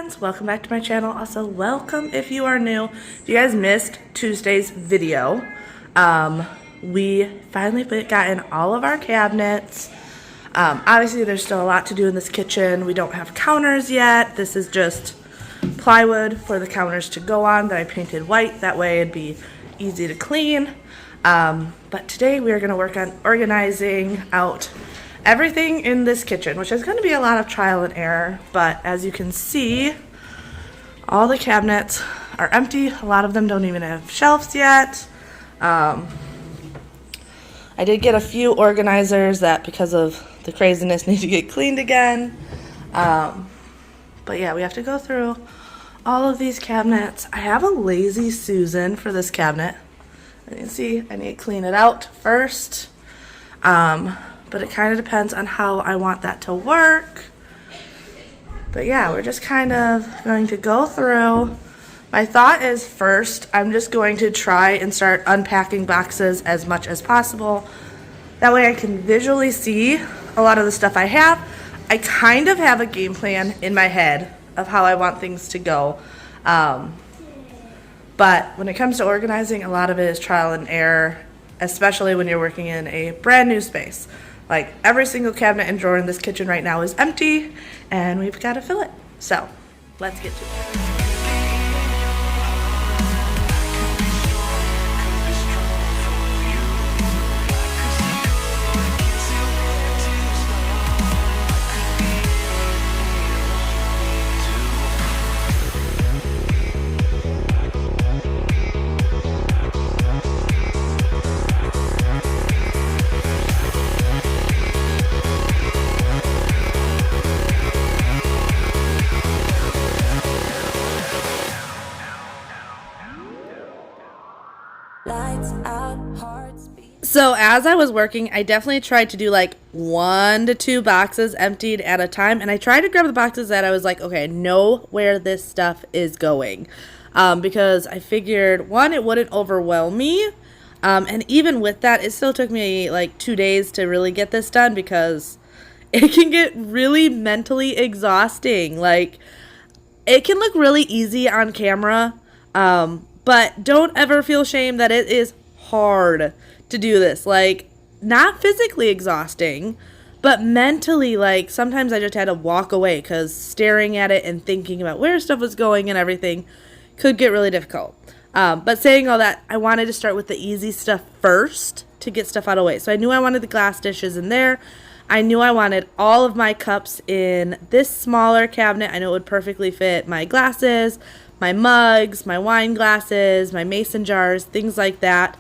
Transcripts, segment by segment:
friends, welcome back to my channel. Also welcome if you are new. If you guys missed Tuesday's video, we finally gotten all of our cabinets. Obviously there's still a lot to do in this kitchen. We don't have counters yet. This is just plywood for the counters to go on that I painted white. That way it'd be easy to clean. But today we are going to work on organizing out everything in this kitchen, which is going to be a lot of trial and error, but as you can see, all the cabinets are empty. A lot of them don't even have shelves yet. I did get a few organizers that, because of the craziness, need to get cleaned again. But yeah, we have to go through all of these cabinets. I have a Lazy Susan for this cabinet. You can see I need to clean it out first. But it kind of depends on how I want that to work. But yeah, we're just kind of going to go through. My thought is first, I'm just going to try and start unpacking boxes as much as possible. That way I can visually see a lot of the stuff I have. I kind of have a game plan in my head of how I want things to go. But when it comes to organizing, a lot of it is trial and error, especially when you're working in a brand new space. Like every single cabinet and drawer in this kitchen right now is empty and we've got to fill it. So let's get to it. So as I was working, I definitely tried to do like 1 to 2 boxes emptied at a time. And I tried to grab the boxes that I was like, okay, I know where this stuff is going. Because I figured, one, it wouldn't overwhelm me. And even with that, it still took me like 2 days to really get this done because it can get really mentally exhausting. Like, it can look really easy on camera. But don't ever feel shame that it is hard to do this. Like, not physically exhausting, but mentally, like, sometimes I just had to walk away because staring at it and thinking about where stuff was going and everything could get really difficult. But saying all that, I wanted to start with the easy stuff first to get stuff out of the way. So I knew I wanted the glass dishes in there. I knew I wanted all of my cups in this smaller cabinet. I know it would perfectly fit my glasses, my mugs, my wine glasses, my mason jars, things like that.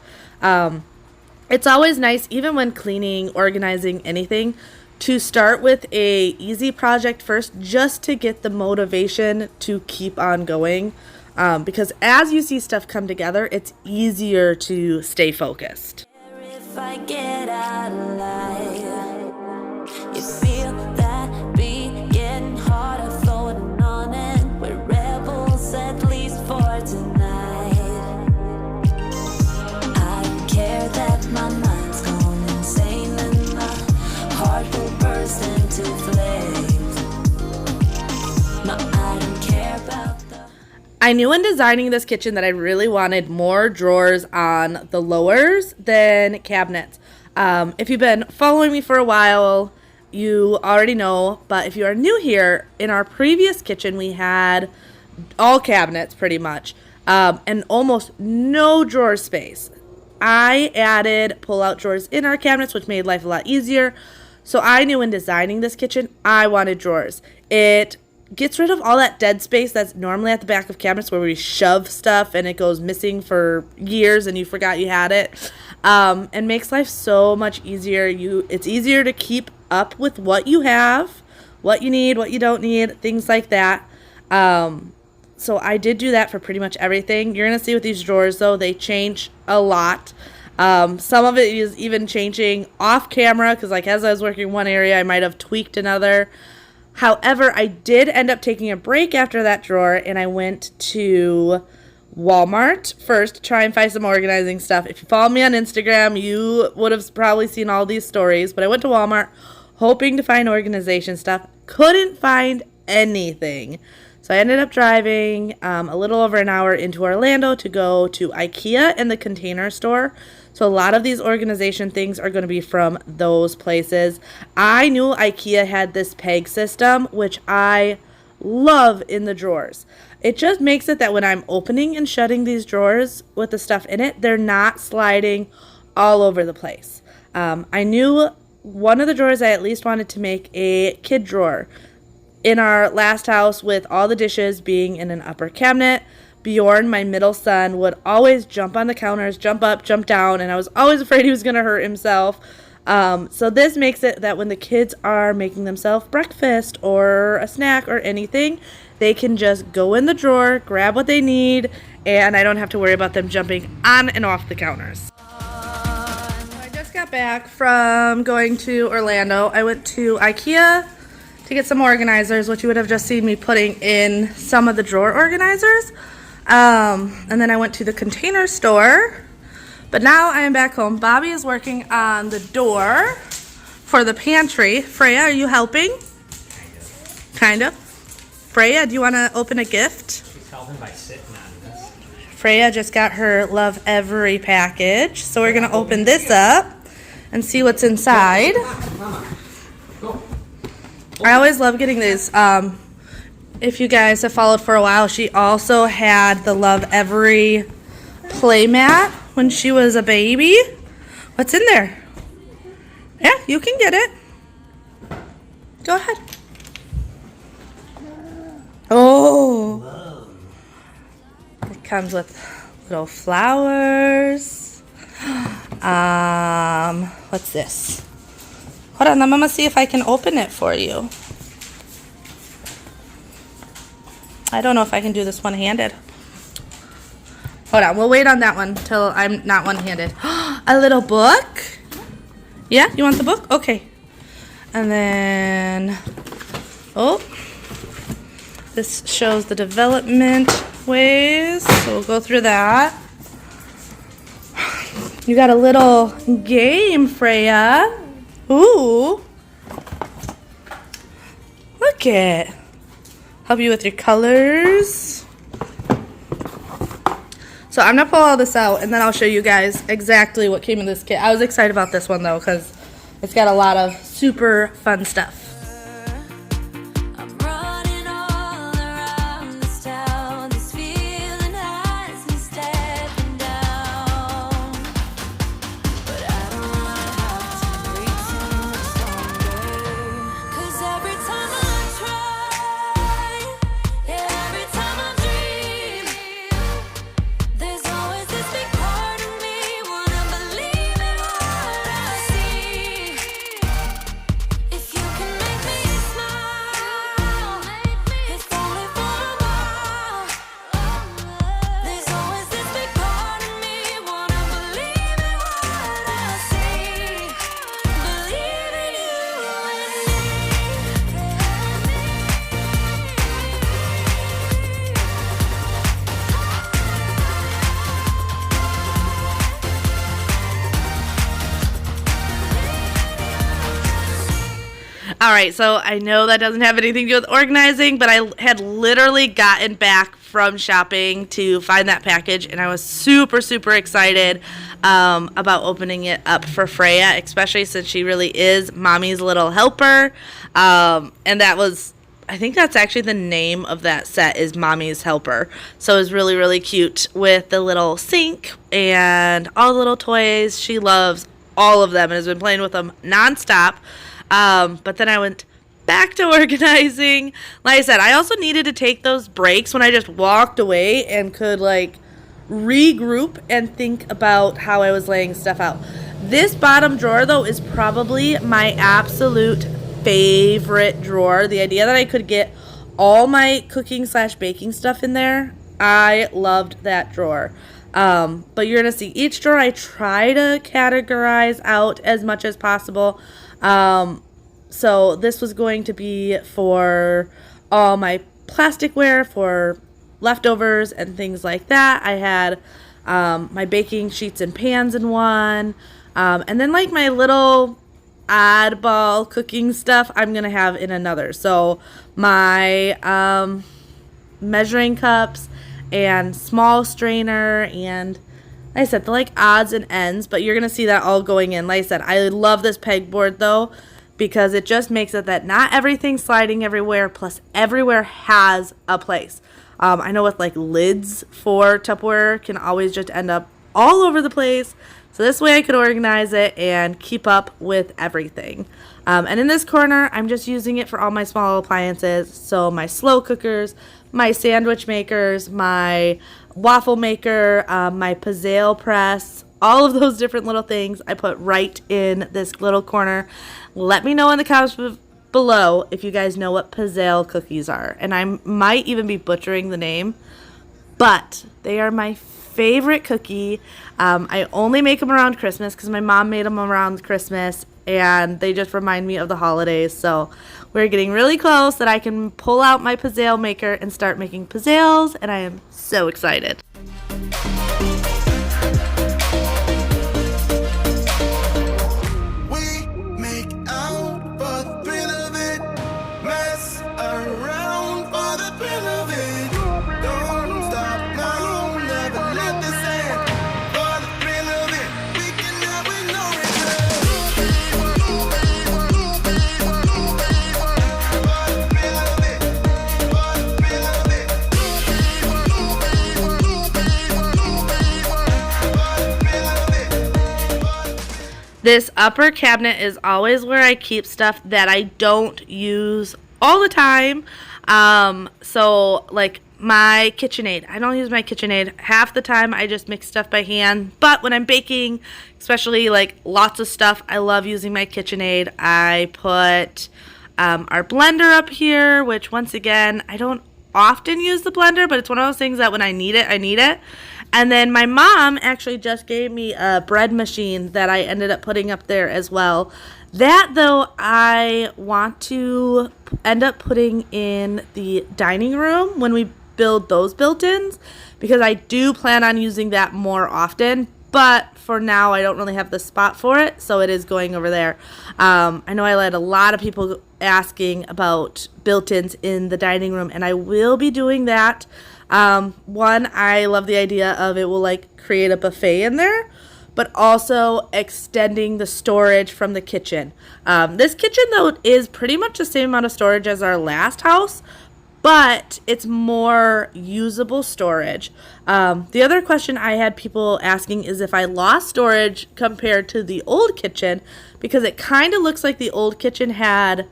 It's always nice, even when cleaning, organizing, anything, to start with a easy project first just to get the motivation to keep on going. Because as you see stuff come together, it's easier to stay focused. If I get out of line, you feel that beat getting harder, floating on it. We're rebels at least for tonight. I don't care that my mind's gone insane and my heart will burst into flames. No, I don't care about the... I knew in designing this kitchen that I really wanted more drawers on the lowers than cabinets. If you've been following me for a while, you already know, but if you are new here, in our previous kitchen we had all cabinets pretty much, and almost no drawer space. I added pull-out drawers in our cabinets, which made life a lot easier. So I knew in designing this kitchen, I wanted drawers. It gets rid of all that dead space that's normally at the back of cabinets where we shove stuff and it goes missing for years and you forgot you had it. And makes life so much easier. It's easier to keep up with what you have, what you need, what you don't need, things like that. So I did do that for pretty much everything. You're going to see with these drawers, though, they change a lot. Some of it is even changing off camera because, like, as I was working one area, I might have tweaked another. However, I did end up taking a break after that drawer, and I went to Walmart first to try and find some organizing stuff. If you follow me on Instagram, you would have probably seen all these stories, but I went to Walmart hoping to find organization stuff. Couldn't find anything. So I ended up driving a little over an hour into Orlando to go to IKEA and the Container Store. So a lot of these organization things are going to be from those places. I knew IKEA had this peg system, which I love in the drawers. It just makes it that when I'm opening and shutting these drawers with the stuff in it, they're not sliding all over the place. I knew one of the drawers I at least wanted to make a kid drawer. In our last house, with all the dishes being in an upper cabinet, Bjorn, my middle son, would always jump on the counters, jump up, jump down, and I was always afraid he was going to hurt himself. So this makes it that when the kids are making themselves breakfast or a snack or anything, they can just go in the drawer, grab what they need, and I don't have to worry about them jumping on and off the counters. I just got back from going to Orlando. I went to IKEA to get some organizers, which you would have just seen me putting in some of the drawer organizers. And then I went to the Container Store. But now I am back home. Bobby is working on the door for the pantry. Freya, are you helping? Kind of. Freya, do you want to open a gift? She's helping by sitting on this. Freya just got her Love Every package. So we're going to open this up and see what's inside. I always love getting these. If you guys have followed for a while, she also had the Love Every playmat when she was a baby. What's in there? Yeah, you can get it. Go ahead. Oh. It comes with little flowers. What's this? Hold on, I'm gonna see if I can open it for you. I don't know if I can do this one-handed. Hold on, we'll wait on that one till I'm not one-handed. A little book? Yeah, you want the book? Okay. And then, oh, this shows the development ways, so we'll go through that. You got a little game, Freya. Ooh. Look it. Help you with your colors. So I'm going to pull all this out, and then I'll show you guys exactly what came in this kit. I was excited about this one, though, because it's got a lot of super fun stuff. I'm running all around this town. This feeling has me stepping down. But I don't wanna have to break too much stronger. 'Cause every time I try, yeah, every time I dream, there's always this big part of me wanna believe in what I see. If you can make me smile, if only for a while. There's always this big part of me wanna believe in what I see. Believe in you and me. All right, so I know that doesn't have anything to do with organizing, but I had literally gotten back from shopping to find that package, and I was super, super excited about opening it up for Freya, especially since she really is mommy's little helper. And that was, I think that's actually the name of that set, is Mommy's Helper. So it was really, really cute with the little sink and all the little toys. She loves all of them and has been playing with them nonstop. But then I went back to organizing. Like I said, I also needed to take those breaks when I just walked away and could like regroup and think about how I was laying stuff out. This bottom drawer though is probably my absolute favorite drawer. The idea that I could get all my cooking / baking stuff in there, I loved that drawer. But you're gonna see each drawer I try to categorize out as much as possible. So this was going to be for all my plasticware, for leftovers and things like that. I had my baking sheets and pans in one, and then like my little oddball cooking stuff I'm gonna have in another. So my measuring cups and small strainer and, like I said, the like odds and ends, but you're going to see that all going in. Like I said, I love this pegboard though, because it just makes it that not everything's sliding everywhere, plus everywhere has a place. I know with like lids for Tupperware can always just end up all over the place. So this way I could organize it and keep up with everything. And in this corner, I'm just using it for all my small appliances. So my slow cookers, my sandwich makers, my waffle maker, my pizzelle press, all of those different little things I put right in this little corner. Let me know in the comments below if you guys know what pizzelle cookies are. And I might even be butchering the name, but they are my favorite cookie. I only make them around Christmas because my mom made them around Christmas, and they just remind me of the holidays. So we're getting really close that I can pull out my pizzelle maker and start making pizzelles, and I am so excited. This upper cabinet is always where I keep stuff that I don't use all the time. So like my KitchenAid, I don't use my KitchenAid half the time. I just mix stuff by hand. But when I'm baking, especially like lots of stuff, I love using my KitchenAid. I put our blender up here, which once again, I don't often use the blender, but it's one of those things that when I need it, I need it. And then my mom actually just gave me a bread machine that I ended up putting up there as well. That, though, I want to end up putting in the dining room when we build those built-ins, because I do plan on using that more often. But for now, I don't really have the spot for it, so it is going over there. I know I had a lot of people asking about built-ins in the dining room, and I will be doing that. One, I love the idea of it will like create a buffet in there, but also extending the storage from the kitchen. This kitchen, though, is pretty much the same amount of storage as our last house, but it's more usable storage. The other question I had people asking is if I lost storage compared to the old kitchen, because it kind of looks like the old kitchen had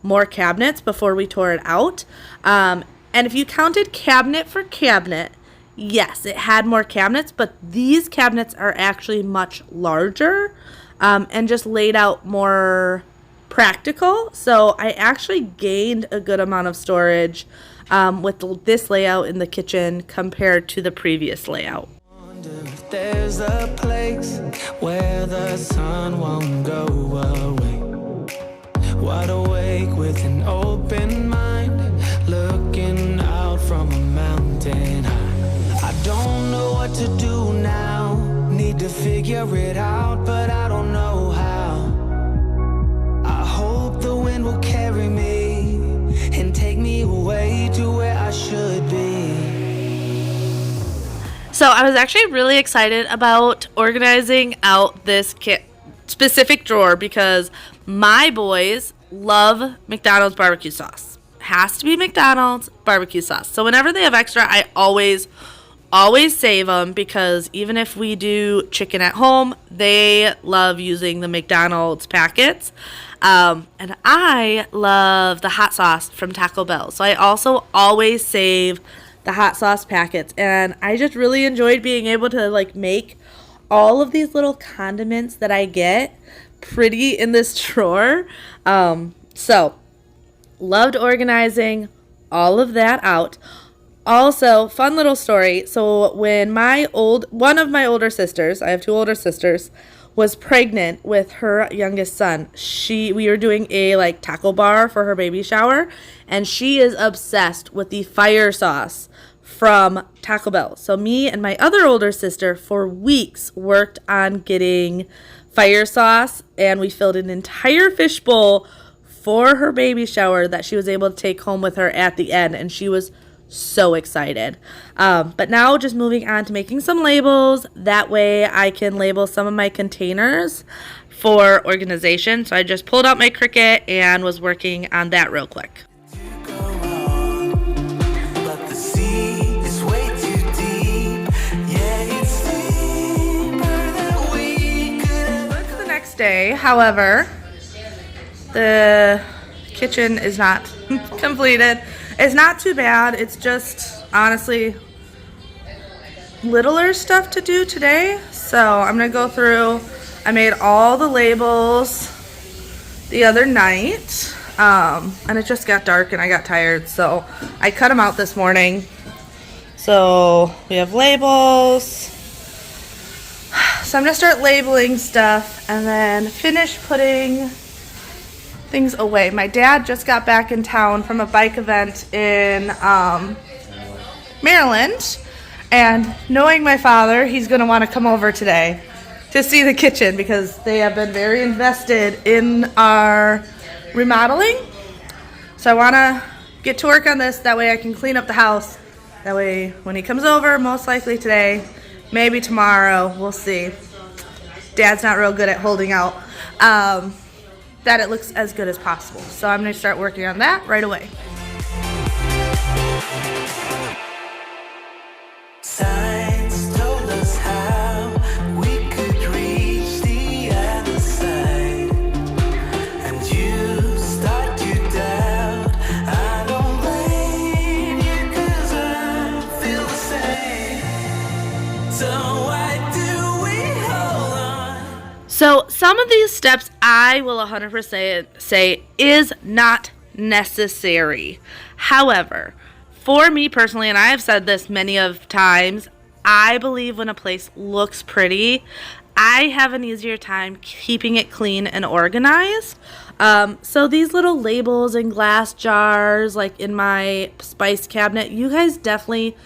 more cabinets before we tore it out. And if you counted cabinet for cabinet, yes, it had more cabinets, but these cabinets are actually much larger and just laid out more practical. So I actually gained a good amount of storage with this layout in the kitchen compared to the previous layout. If there's a place where the sun won't go away, wide awake with an open mind, looking out from a mountain high. I don't know what to do now, need to figure it out, but I don't know how. I hope the wind will carry me and take me away to where I should be. So I was actually really excited about organizing out this specific drawer because my boys love McDonald's barbecue sauce. Has to be McDonald's barbecue sauce. So whenever they have extra, I always save them, because even if we do chicken at home, they love using the McDonald's packets. And I love the hot sauce from Taco Bell. So I also always save the hot sauce packets. And I just really enjoyed being able to like make all of these little condiments that I get pretty in this drawer. So loved organizing all of that out. Also, fun little story. So when one of my older sisters, I have two older sisters, was pregnant with her youngest son, we were doing a like taco bar for her baby shower, and she is obsessed with the fire sauce from Taco Bell. So me and my other older sister for weeks worked on getting fire sauce, and we filled an entire fishbowl for her baby shower that she was able to take home with her at the end, and she was so excited. But now just moving on to making some labels. That way I can label some of my containers for organization. So I just pulled out my Cricut and was working on that real quick. The next day, however, the kitchen is not completed. It's not too bad. It's just honestly littler stuff to do today. So I'm gonna go through. I made all the labels the other night, and it just got dark and I got tired, so I cut them out this morning. So we have labels. So I'm gonna start labeling stuff and then finish putting things away. My dad just got back in town from a bike event in Maryland, and knowing my father, he's gonna want to come over today to see the kitchen because they have been very invested in our remodeling. So I want to get to work on this. That way I can clean up the house. That way when he comes over, most likely today, maybe tomorrow, we'll see. Dad's not real good at holding out that it looks as good as possible. So I'm going to start working on that right away. Signs told us how we could reach the other side, and you start to doubt. I don't blame you 'cause I feel the same. So why do we hold on? So some of these steps I will 100% say is not necessary. However, for me personally, and I have said this many of times, I believe when a place looks pretty, I have an easier time keeping it clean and organized. So these little labels and glass jars, like in my spice cabinet, you guys definitely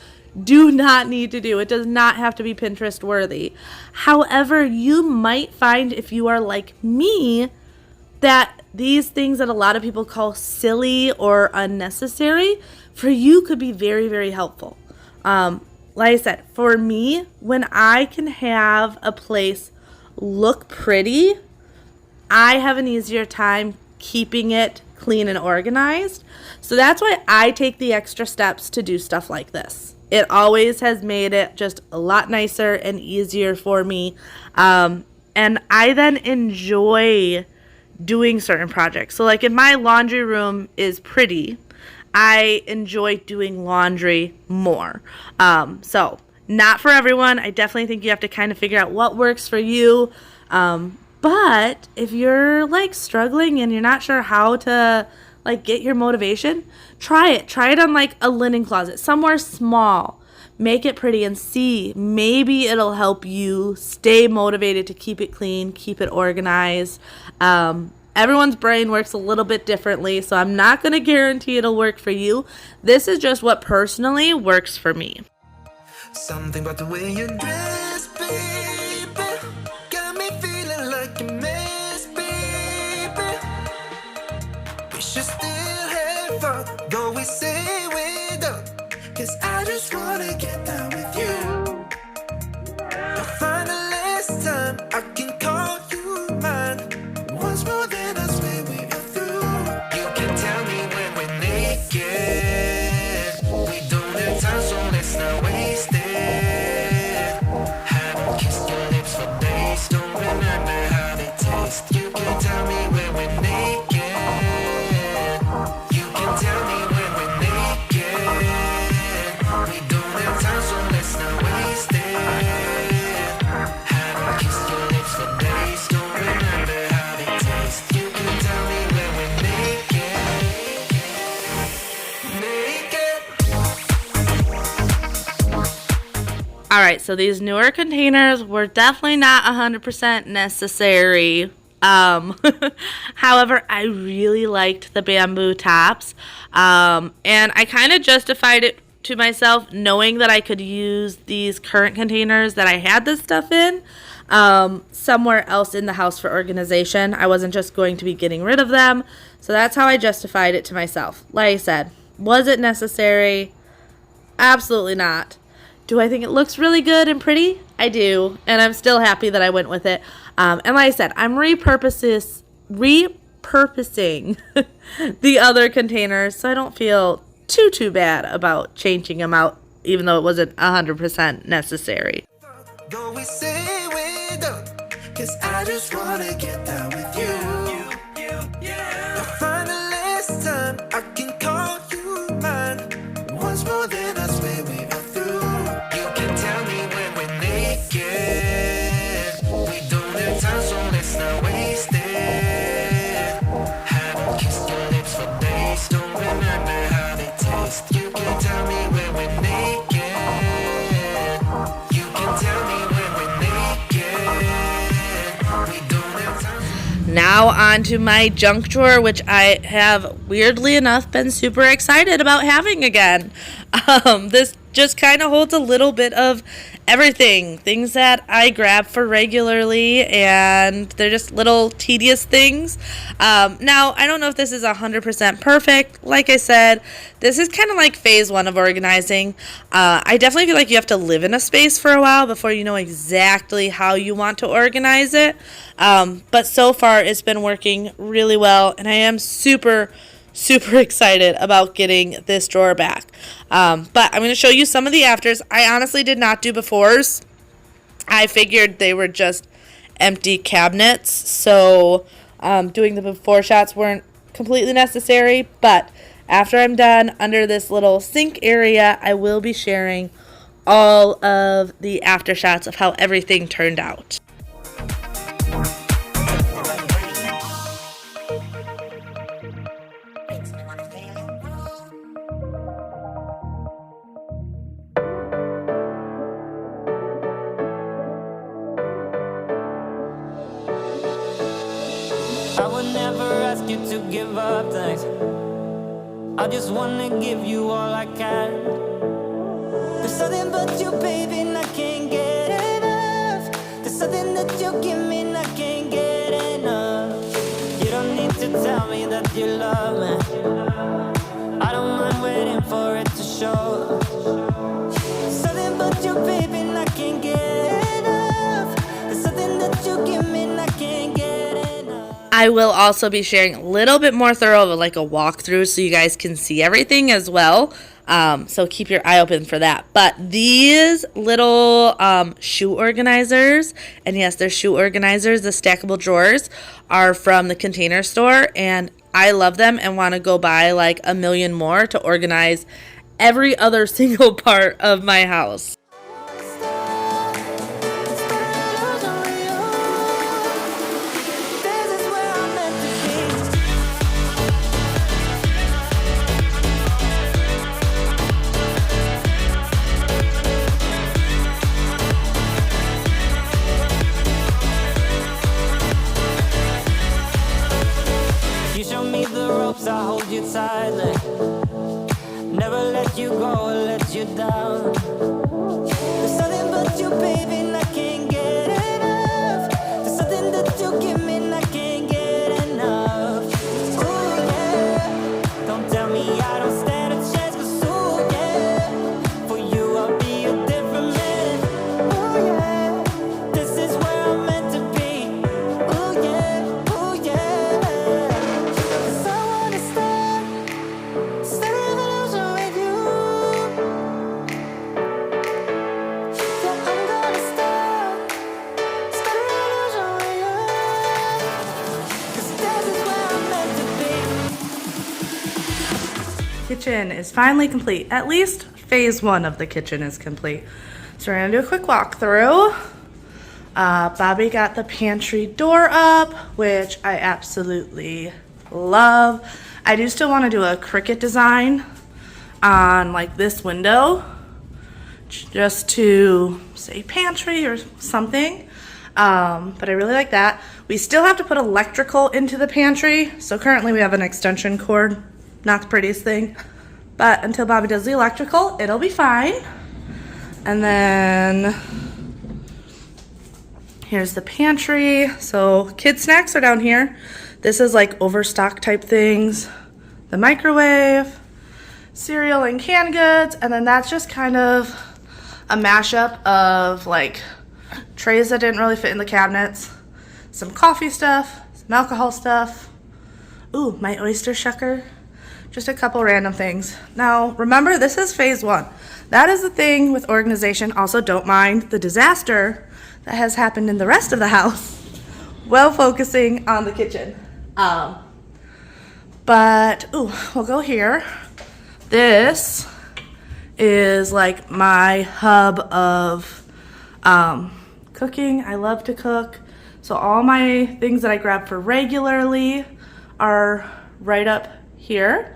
do not need to do. It does not have to be Pinterest worthy. However, you might find, if you are like me, that these things that a lot of people call silly or unnecessary, for you could be very, very helpful. Like I said, for me, when I can have a place look pretty, I have an easier time keeping it clean and organized. So that's why I take the extra steps to do stuff like this. It always has made it just a lot nicer and easier for me. And I then enjoy doing certain projects. So like if my laundry room is pretty, I enjoy doing laundry more. So not for everyone. I definitely think you have to kind of figure out what works for you. But if you're like struggling and you're not sure how to like get your motivation, try it. Try it on like a linen closet, somewhere small. Make it pretty and see. Maybe it'll help you stay motivated to keep it clean, keep it organized. Everyone's brain works a little bit differently, so I'm not going to guarantee it'll work for you. This is just what personally works for me. Something about the way you dress, baby, got me feeling like a mess, baby. We should still have fun, though we say we don't. 'Cause I just wanna get down with you. I find the last time I can call you mine. Once more than I swear we are through. You can tell me when we're naked. We don't have time, so let's not waste it. Haven't kissed your lips for days, don't remember how they taste. You can tell me when we're naked. You can tell me when we're naked. We don't have time, so let's not waste it. Haven't kissed your lips for days, don't remember how they taste. You can tell me when we're naked. Naked. All right, so these newer containers were definitely not 100% necessary. However, I really liked the bamboo tops. And I kind of justified it to myself knowing that I could use these current containers that I had this stuff in somewhere else in the house for organization. I wasn't just going to be getting rid of them. So that's how I justified it to myself. Like I said, was it necessary? Absolutely not. Do I think it looks really good and pretty? I do, and I'm still happy that I went with it. And like I said, I'm repurposing the other containers, so I don't feel too bad about changing them out, even though it wasn't 100% necessary. Though we say we don't, 'cause I just wanna get down with you. The finalist time I can call you mine. Once more, then I swear we are through. You can tell me when we're naked. We don't have time, so let's not waste it. Haven't kissed your lips for days, don't remember how they taste. You can tell me when we're naked. You can tell me when we're naked. We don't have time. Now on to my junk drawer, which I have, weirdly enough, been super excited about having again. This just kind of holds a little bit of everything. Things that I grab for regularly, and they're just little tedious things. Now, I don't know if this is 100% perfect. Like I said, this is kind of like phase one of organizing. I definitely feel like you have to live in a space for a while before you know exactly how you want to organize it. But so far, it's been working really well, and I am super excited about getting this drawer back. But I'm going to show you some of the afters. I honestly did not do befores. I figured they were just empty cabinets, so doing the before shots weren't completely necessary. But after I'm done under this little sink area, I will be sharing all of the after shots of how everything turned out. I would never ask you to give up things. I just wanna give you all I can. There's something but you, baby, and I can't get enough. There's something that you give me, and I can't get enough. You don't need to tell me that you love me. I don't mind waiting for it to show. Something but you, baby, and I can't get enough. There's something that you give me, and I can't get enough. I will also be sharing a little bit more thorough of like a walkthrough so you guys can see everything as well. So keep your eye open for that. But these little shoe organizers, and yes, they're shoe organizers, the stackable drawers, are from the Container Store, and I love them and want to go buy like a million more to organize every other single part of my house. You show me the ropes, I hold you tightly. Never let you go or let you down. There's something but you, baby, and I can't get enough. There's something that you give me, and I can't get enough. Ooh, yeah. Don't tell me I don't stand a chance, 'cause ooh, yeah. For you, I'll be a different man. Ooh, yeah. This is where I'm meant to be. Ooh, yeah. Ooh, yeah. 'Cause I wanna start a revolution with you. Yeah, I'm gonna start a revolution with you. 'Cause this is where I'm meant to be. Kitchen is finally complete. At least phase one of the kitchen is complete. So we're gonna do a quick walkthrough. Bobby got the pantry door up, which I absolutely love. I do still want to do a Cricut design on like this window, just to say pantry or something. But I really like that. We still have to put electrical into the pantry. So currently we have an extension cord, not the prettiest thing. But until Bobby does the electrical, it'll be fine. And then here's the pantry. So kid snacks are down here. This is like overstock type things. The microwave. cereal and canned goods, and then that's just kind of a mashup of like trays that didn't really fit in the cabinets, some coffee stuff, some alcohol stuff, ooh, my oyster shucker, just a couple random things. Now remember, this is phase 1. That is the thing with organization. Also, don't mind the disaster that has happened in the rest of the house while focusing on the kitchen. But ooh, we'll go here. This is like my hub of cooking. I love to cook. So all my things that I grab for regularly are right up here.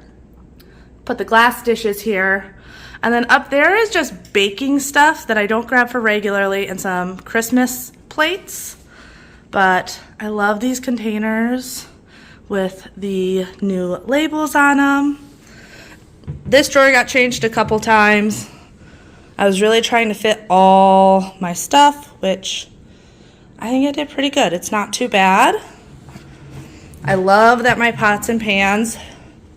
Put the glass dishes here. And then up there is just baking stuff that I don't grab for regularly and some Christmas plates. But I love these containers with the new labels on them. This drawer got changed a couple times. I was really trying to fit all my stuff, which I think I did pretty good. It's not too bad. I love that my pots and pans,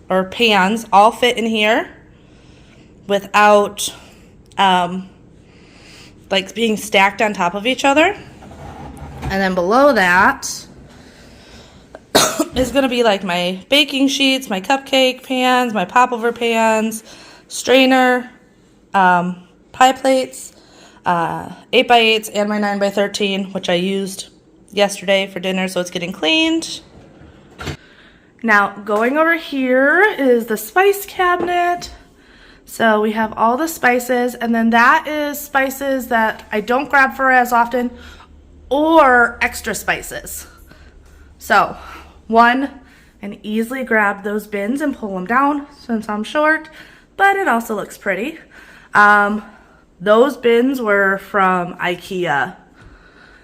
or pans, all fit in here without like being stacked on top of each other. And then below that is gonna be like my baking sheets, my cupcake pans, my popover pans, strainer, pie plates, 8x8s, and my 9x13, which I used yesterday for dinner, so it's getting cleaned. Now, going over here is the spice cabinet. So we have all the spices, and then that is spices that I don't grab for as often, or extra spices. So, one, and easily grab those bins and pull them down since I'm short, but it also looks pretty. Those bins were from IKEA.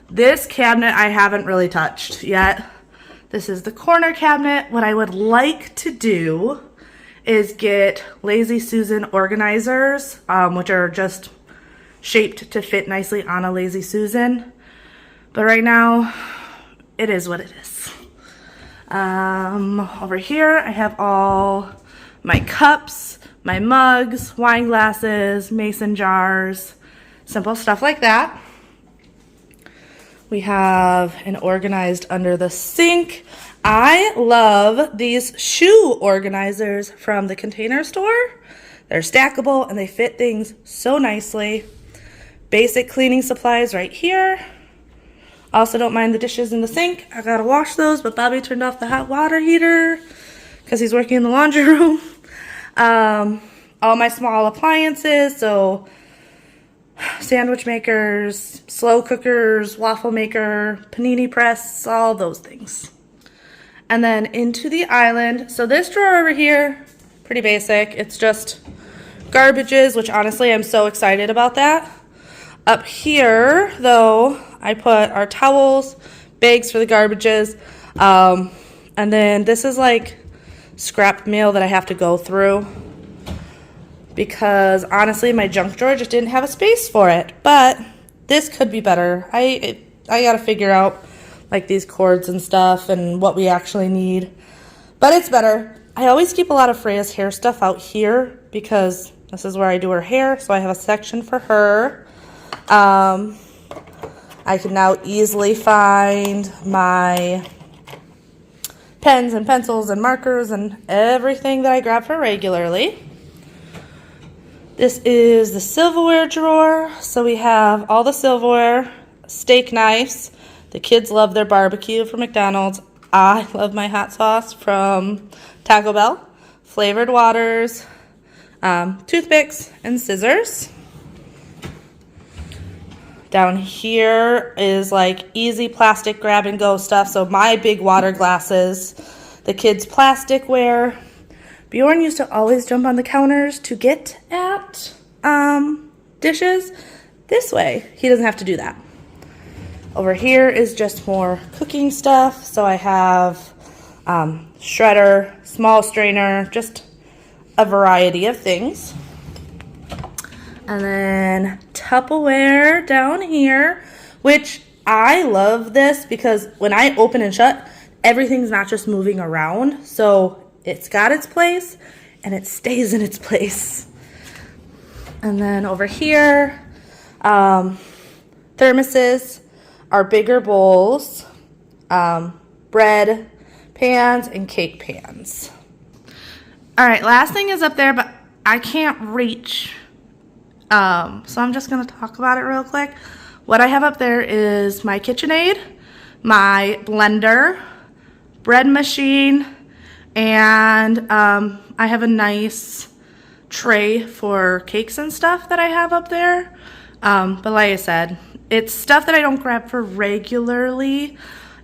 This cabinet I haven't really touched yet. This is the corner cabinet. What I would like to do is get Lazy Susan organizers, which are just shaped to fit nicely on a Lazy Susan. But right now, it is what it is. Over here, I have all my cups, my mugs, wine glasses, mason jars, simple stuff like that. We have an organized under the sink. I love these shoe organizers from the Container Store. They're stackable and they fit things so nicely. Basic cleaning supplies right here. Also don't mind the dishes in the sink. I gotta wash those, but Bobby turned off the hot water heater because he's working in the laundry room. All my small appliances, so sandwich makers, slow cookers, waffle maker, panini press, all those things. And then into the island. So this drawer over here, pretty basic. It's just garbages, which honestly I'm so excited about that. Up here, though, I put our towels, bags for the garbages, and then this is like scrap mail that I have to go through because honestly my junk drawer just didn't have a space for it. But this could be better. I gotta figure out like these cords and stuff and what we actually need. But it's better. I always keep a lot of Freya's hair stuff out here because this is where I do her hair, so I have a section for her. I can now easily find my pens and pencils and markers and everything that I grab for regularly. This is the silverware drawer. So we have all the silverware, steak knives. The kids love their barbecue from McDonald's. I love my hot sauce from Taco Bell. Flavored waters, toothpicks, and scissors. Down here is like easy plastic grab and go stuff. So my big water glasses, the kids' plasticware. Bjorn used to always jump on the counters to get at dishes. This way, he doesn't have to do that. Over here is just more cooking stuff. So I have shredder, small strainer, just a variety of things. And then Tupperware down here, which I love this because when I open and shut, everything's not just moving around. So it's got its place and it stays in its place. And then over here, thermoses are bigger bowls, bread pans, and cake pans. All right, last thing is up there, but I can't reach. So I'm just gonna talk about it real quick. What I have up there is my KitchenAid, my blender, bread machine, and I have a nice tray for cakes and stuff that I have up there. But like I said, it's stuff that I don't grab for regularly,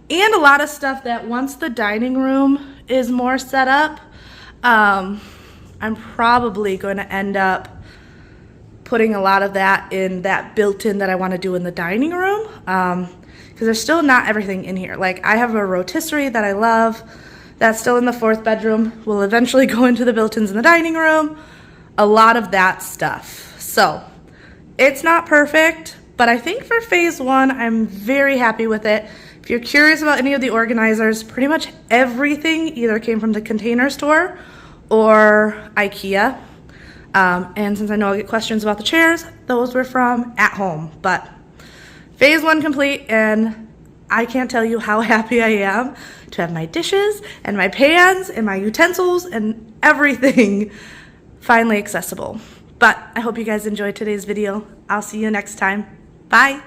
and a lot of stuff that once the dining room is more set up, I'm probably going to end up putting a lot of that in that built-in that I want to do in the dining room, because there's still not everything in here. Like, I have a rotisserie that I love that's still in the 4th bedroom, will eventually go into the built-ins in the dining room, a lot of that stuff. So it's not perfect, but I think for phase 1, I'm very happy with it. If you're curious about any of the organizers, pretty much everything either came from the Container Store or IKEA. And since I know I'll get questions about the chairs, those were from At Home. But phase 1 complete, and I can't tell you how happy I am to have my dishes and my pans and my utensils and everything finally accessible. But I hope you guys enjoyed today's video. I'll see you next time. Bye.